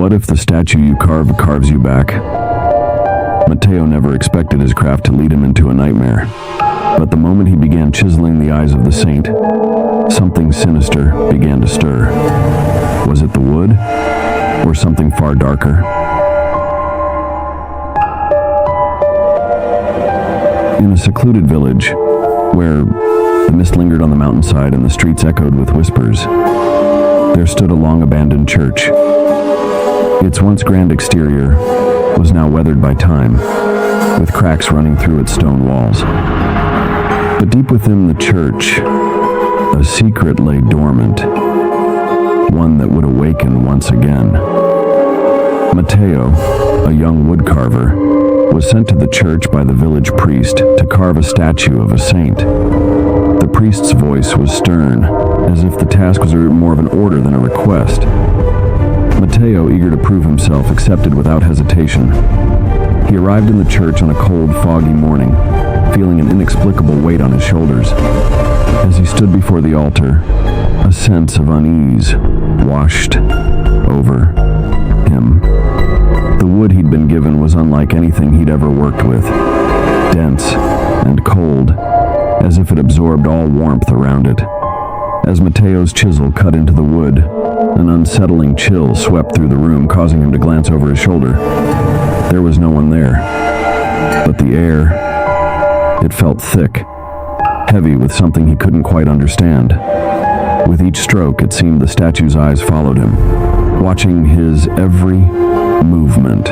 What if the statue you carve carves you back? Matteo never expected his craft to lead him into a nightmare. But the moment he began chiseling the eyes of the saint, something sinister began to stir. Was it the wood, or something far darker? In a secluded village, where the mist lingered on the mountainside and the streets echoed with whispers, there stood a long-abandoned church. Its once grand exterior was now weathered by time, with cracks running through its stone walls. But deep within the church, a secret lay dormant, one that would awaken once again. Matteo, a young woodcarver, was sent to the church by the village priest to carve a statue of a saint. The priest's voice was stern, as if the task was more of an order than a request. Matteo, eager to prove himself, accepted without hesitation. He arrived in the church on a cold, foggy morning, feeling an inexplicable weight on his shoulders. As he stood before the altar, a sense of unease washed over him. The wood he'd been given was unlike anything he'd ever worked with, dense and cold, as if it absorbed all warmth around it. As Matteo's chisel cut into the wood, an unsettling chill swept through the room, causing him to glance over his shoulder. There was no one there, but the air, it felt thick, heavy with something he couldn't quite understand. With each stroke, it seemed the statue's eyes followed him, watching his every movement.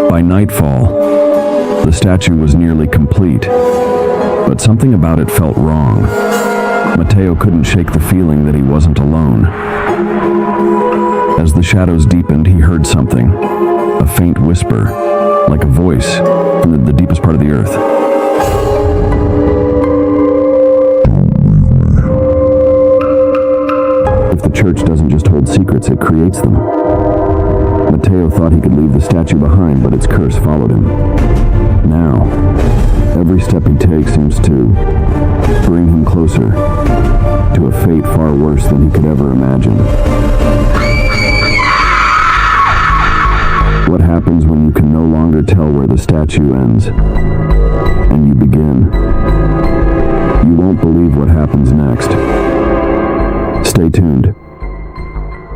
By nightfall, the statue was nearly complete, but something about it felt wrong. Matteo couldn't shake the feeling that he wasn't alone. As the shadows deepened, he heard something, a faint whisper, like a voice from the deepest part of the earth. If the church doesn't just hold secrets, it creates them. Matteo thought he could leave the statue behind, but its curse followed him. Now, every step he takes seems to bring him closer to a fate far worse than he could ever imagine. What happens when you can no longer tell where the statue ends and you begin? You won't believe what happens next. Stay tuned.